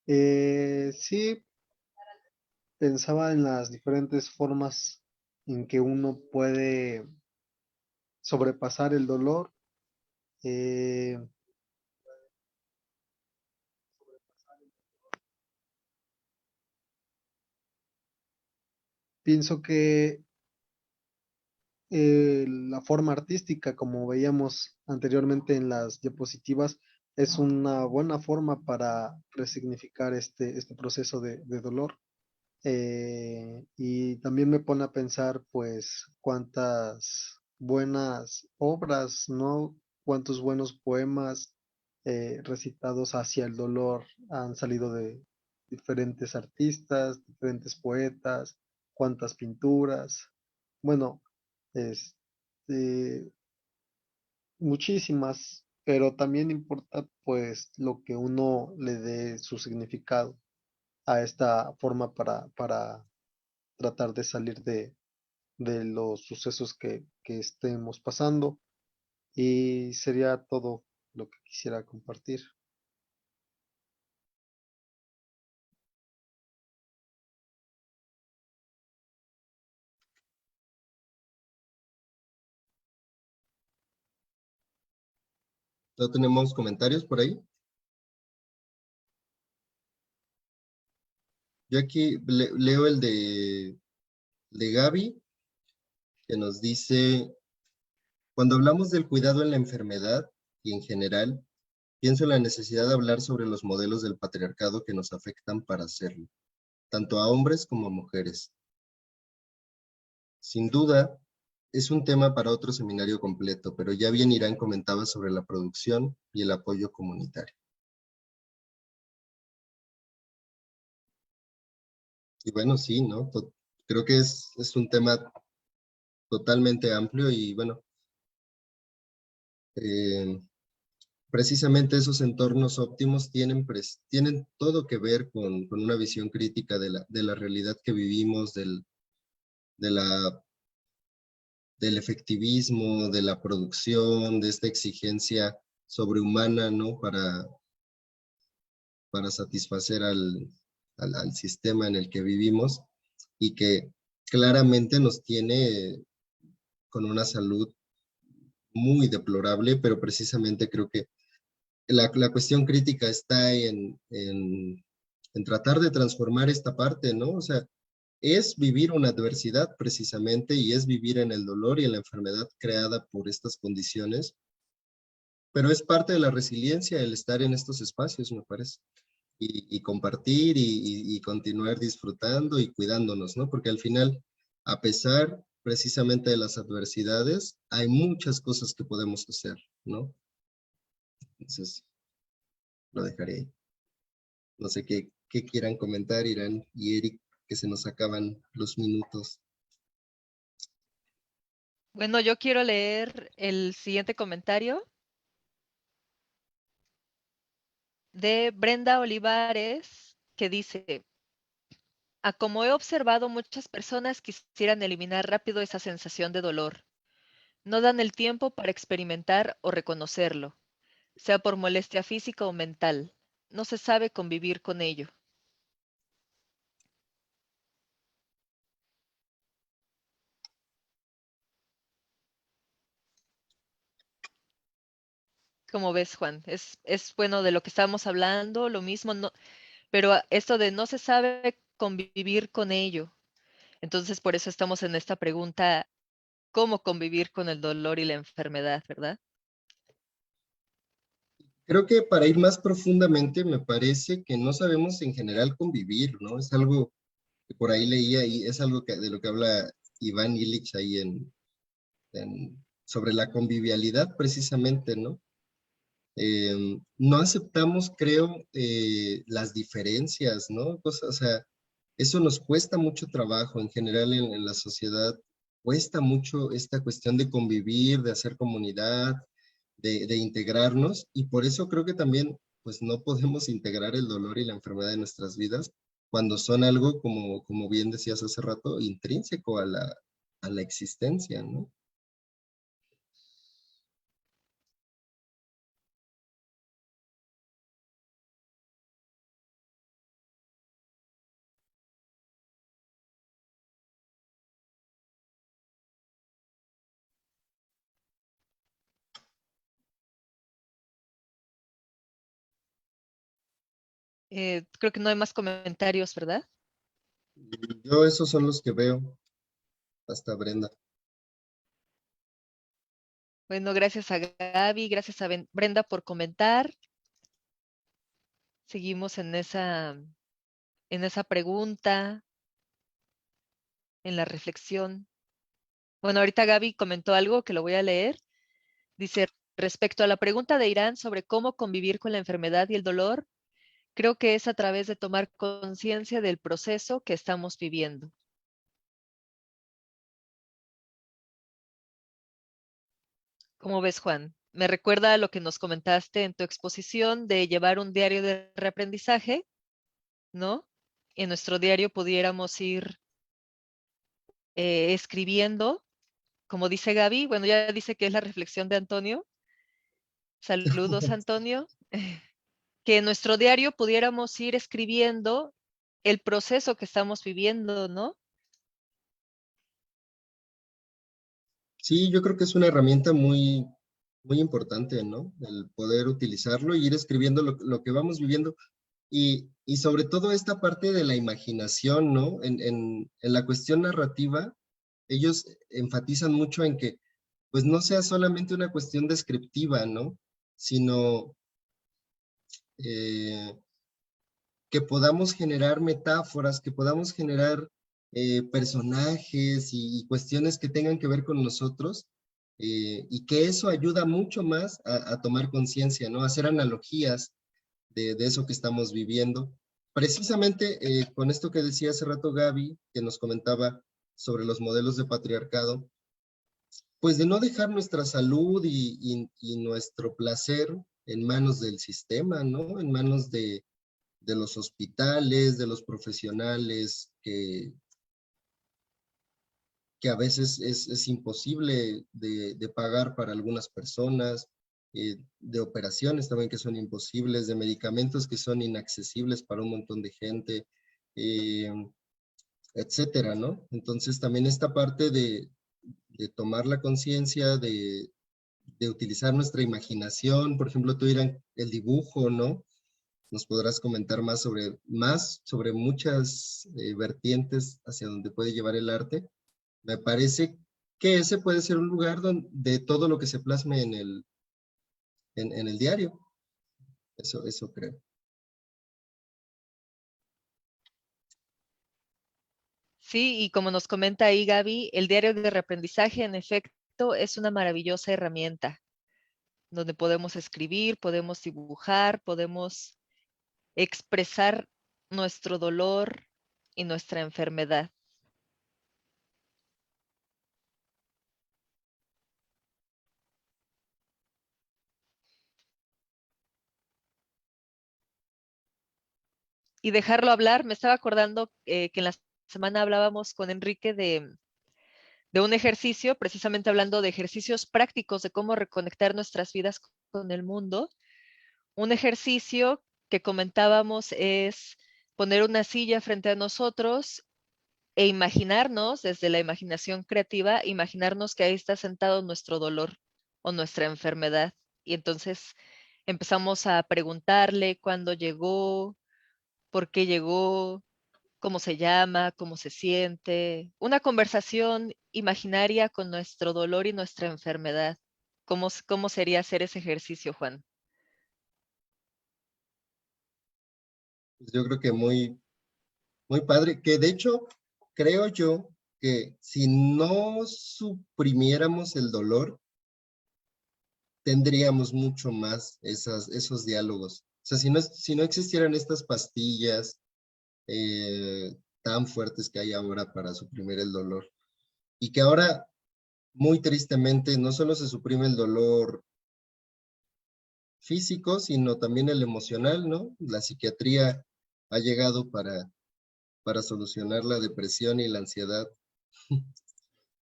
Speaker 3: Sí, pensaba en las diferentes formas en que uno puede sobrepasar el dolor. Eh, Pienso que la forma artística, como veíamos anteriormente en las diapositivas, es una buena forma para resignificar este proceso de dolor. Y también me pone a pensar, pues, cuántas buenas obras, ¿no? Cuántos buenos poemas recitados hacia el dolor han salido de diferentes artistas, diferentes poetas, cuántas pinturas. Bueno, este, muchísimas, pero también importa, pues, lo que uno le dé su significado a esta forma para tratar de salir de los sucesos que estemos pasando. Y sería todo lo que quisiera compartir.
Speaker 1: ¿No tenemos comentarios por ahí? Yo aquí leo el de Gaby, que nos dice, cuando hablamos del cuidado en la enfermedad y en general, pienso en la necesidad de hablar sobre los modelos del patriarcado que nos afectan para hacerlo, tanto a hombres como a mujeres. Sin duda, es un tema para otro seminario completo, pero ya bien Irán comentaba sobre la producción y el apoyo comunitario. Y bueno, sí, ¿no? Creo que es un tema totalmente amplio y bueno, eh, precisamente esos entornos óptimos tienen todo que ver con una visión crítica de la realidad que vivimos, de la, del efectivismo, de la producción, de esta exigencia sobrehumana, ¿no? Para satisfacer al sistema en el que vivimos y que claramente nos tiene con una salud muy deplorable, pero precisamente creo que la cuestión crítica está en tratar de transformar esta parte, ¿no? O sea, es vivir una adversidad precisamente y es vivir en el dolor y en la enfermedad creada por estas condiciones, pero es parte de la resiliencia el estar en estos espacios, me parece, y compartir y continuar disfrutando y cuidándonos, ¿no? Porque al final, a pesar precisamente de las adversidades, hay muchas cosas que podemos hacer, ¿no? Entonces, lo dejaré ahí. No sé qué quieran comentar, Irán y Eric, que se nos acaban los minutos.
Speaker 2: Bueno, yo quiero leer el siguiente comentario de Brenda Olivares, que dice: a como he observado, muchas personas quisieran eliminar rápido esa sensación de dolor. No dan el tiempo para experimentar o reconocerlo, sea por molestia física o mental. No se sabe convivir con ello. ¿Cómo ves, Juan? Es bueno de lo que estábamos hablando, lo mismo, no, pero esto de no se sabe convivir con ello. Entonces, por eso estamos en esta pregunta, ¿cómo convivir con el dolor y la enfermedad, verdad?
Speaker 1: Creo que para ir más profundamente, me parece que no sabemos en general convivir, ¿no? Es algo que por ahí leía y es algo de lo que habla Iván Illich ahí sobre la convivialidad precisamente, ¿no? No aceptamos, creo, las diferencias, ¿no? O sea, eso nos cuesta mucho trabajo en general en la sociedad, cuesta mucho esta cuestión de convivir, de hacer comunidad, de integrarnos, y por eso creo que también, pues no podemos integrar el dolor y la enfermedad en nuestras vidas cuando son algo, como bien decías hace rato, intrínseco a la existencia, ¿no?
Speaker 2: Creo que no hay más comentarios, ¿verdad?
Speaker 1: Yo esos son los que veo, hasta Brenda.
Speaker 2: Bueno, gracias a Gaby, gracias a Brenda por comentar. Seguimos en esa pregunta, en la reflexión. Bueno, ahorita Gaby comentó algo que lo voy a leer. Dice: respecto a la pregunta de Irán sobre cómo convivir con la enfermedad y el dolor, creo que es a través de tomar conciencia del proceso que estamos viviendo. ¿Cómo ves, Juan? Me recuerda a lo que nos comentaste en tu exposición de llevar un diario de reaprendizaje, ¿no? En nuestro diario pudiéramos ir escribiendo, como dice Gaby, bueno, ya dice que es la reflexión de Antonio. Saludos, Antonio. Que en nuestro diario pudiéramos ir escribiendo el proceso que estamos viviendo, ¿no?
Speaker 1: Sí, yo creo que es una herramienta muy importante, ¿no? El poder utilizarlo y ir escribiendo lo que vamos viviendo. Y sobre todo esta parte de la imaginación, ¿no? En la cuestión narrativa, ellos enfatizan mucho en que, pues no sea solamente una cuestión descriptiva, ¿no? Sino eh, que podamos generar metáforas, que podamos generar personajes y cuestiones que tengan que ver con nosotros, y que eso ayuda mucho más a tomar conciencia, ¿no? A hacer analogías de eso que estamos viviendo. Precisamente con esto que decía hace rato Gaby, que nos comentaba sobre los modelos de patriarcado, pues de no dejar nuestra salud y nuestro placer en manos del sistema, ¿no? En manos de los hospitales, de los profesionales, que a veces es imposible de pagar para algunas personas, de operaciones también que son imposibles, de medicamentos que son inaccesibles para un montón de gente, eh, etcétera, ¿no? Entonces también esta parte de tomar la conciencia, de utilizar nuestra imaginación, por ejemplo, tú dirán el dibujo, ¿no? nos podrás comentar más sobre muchas vertientes hacia donde puede llevar el arte. Me parece que ese puede ser un lugar de todo lo que se plasme en el diario. Eso creo.
Speaker 2: Sí, y como nos comenta ahí Gaby, el diario de reaprendizaje, en efecto, es una maravillosa herramienta donde podemos escribir, podemos dibujar, podemos expresar nuestro dolor y nuestra enfermedad. Y dejarlo hablar, me estaba acordando que en la semana hablábamos con Enrique de un ejercicio, precisamente hablando de ejercicios prácticos de cómo reconectar nuestras vidas con el mundo. Un ejercicio que comentábamos es poner una silla frente a nosotros e imaginarnos, desde la imaginación creativa, imaginarnos que ahí está sentado nuestro dolor o nuestra enfermedad. Y entonces empezamos a preguntarle cuándo llegó, por qué llegó, cómo se llama, cómo se siente. Una conversación imaginaria con nuestro dolor y nuestra enfermedad. ¿Cómo sería hacer ese ejercicio, Juan?
Speaker 1: Pues yo creo que muy padre, que de hecho creo yo que si no suprimiéramos el dolor, tendríamos mucho más esos diálogos. O sea, si no existieran estas pastillas tan fuertes que hay ahora para suprimir el dolor, y que ahora, muy tristemente, no solo se suprime el dolor físico, sino también el emocional, ¿no? La psiquiatría ha llegado para solucionar la depresión y la ansiedad,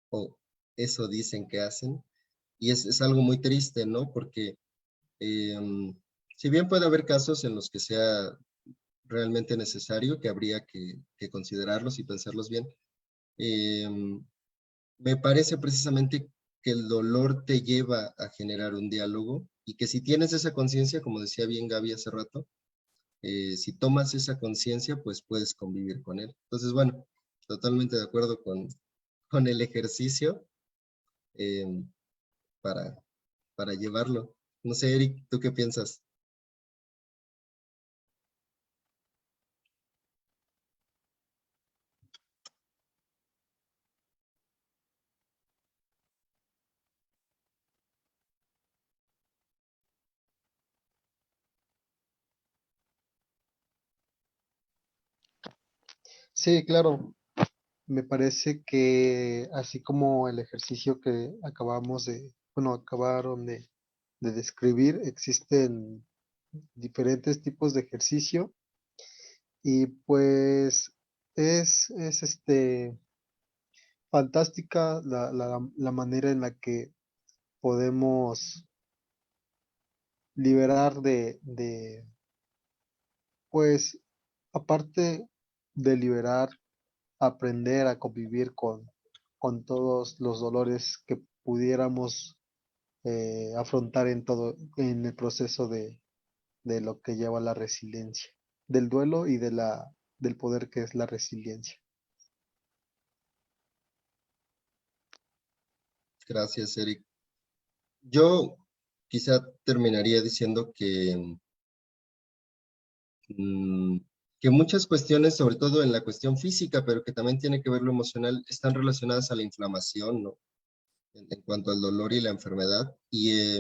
Speaker 1: o eso dicen que hacen, y es algo muy triste, ¿no? Porque eh, si bien puede haber casos en los que sea realmente necesario, que habría que considerarlos y pensarlos bien, eh, me parece precisamente que el dolor te lleva a generar un diálogo y que si tienes esa conciencia, como decía bien Gaby hace rato, si tomas esa conciencia, pues puedes convivir con él. Entonces, bueno, totalmente de acuerdo con el ejercicio eh, para, para llevarlo. No sé, Eric, ¿tú qué piensas?
Speaker 3: Sí, claro. Me parece que así como el ejercicio que acabaron de describir, existen diferentes tipos de ejercicio y pues es fantástica la manera en la que podemos liberar pues, aparte de liberar, aprender a convivir con todos los dolores que pudiéramos afrontar en el proceso de lo que lleva la resiliencia, del duelo y del poder que es la resiliencia.
Speaker 1: Gracias, Eric. Yo quizá terminaría diciendo mm, que muchas cuestiones, sobre todo en la cuestión física, pero que también tiene que ver lo emocional, están relacionadas a la inflamación, ¿no? En cuanto al dolor y la enfermedad. Y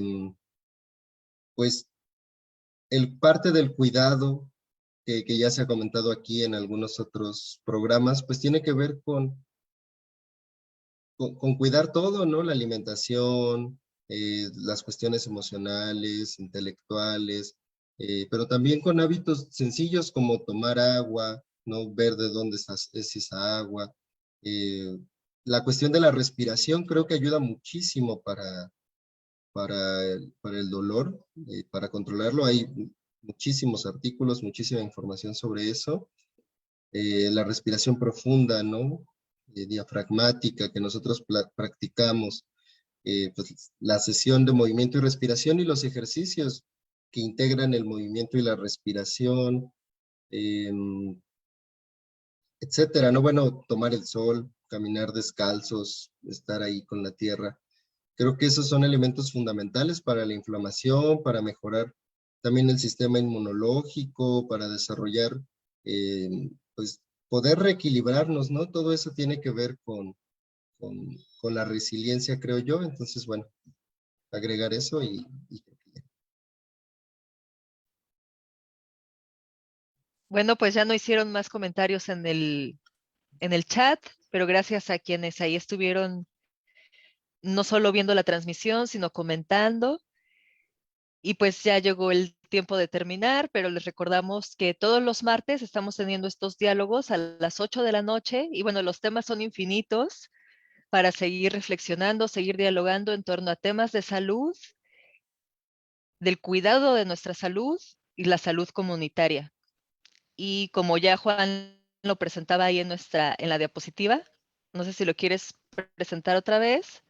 Speaker 1: pues el parte del cuidado que ya se ha comentado aquí en algunos otros programas, pues tiene que ver con cuidar todo, ¿no? La alimentación, las cuestiones emocionales, intelectuales, pero también con hábitos sencillos como tomar agua, ¿no? Ver de dónde es esa agua. Eh, la cuestión de la respiración creo que ayuda muchísimo para el dolor, para controlarlo. Hay muchísimos artículos, muchísima información sobre eso. La respiración profunda, ¿no? Diafragmática que nosotros practicamos, pues la sesión de movimiento y respiración y los ejercicios. que integran el movimiento y la respiración, etcétera, ¿no? Bueno, tomar el sol, caminar descalzos, estar ahí con la tierra. Creo que esos son elementos fundamentales para la inflamación, para mejorar también el sistema inmunológico, para desarrollar, pues, poder reequilibrarnos, ¿no? Todo eso tiene que ver con la resiliencia, creo yo. Entonces, bueno, agregar eso y creo que ya.
Speaker 2: Bueno, pues ya no hicieron más comentarios en el chat, pero gracias a quienes ahí estuvieron no solo viendo la transmisión, sino comentando. Y pues ya llegó el tiempo de terminar, pero les recordamos que todos los martes estamos teniendo estos diálogos a las 8 de la noche y bueno, los temas son infinitos para seguir reflexionando, seguir dialogando en torno a temas de salud, del cuidado de nuestra salud y la salud comunitaria. Y como ya Juan lo presentaba ahí en la diapositiva, no sé si lo quieres presentar otra vez.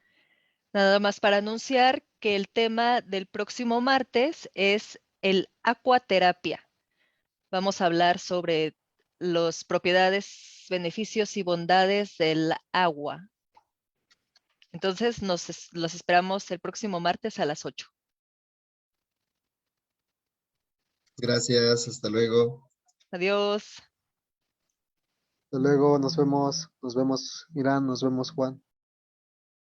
Speaker 2: Nada más para anunciar que el tema del próximo martes es el acuaterapia. Vamos a hablar sobre las propiedades, beneficios y bondades del agua. Entonces, los esperamos el próximo martes a las 8.
Speaker 1: Gracias, hasta luego.
Speaker 2: Adiós.
Speaker 3: Hasta luego, nos vemos, Irán, nos vemos, Juan.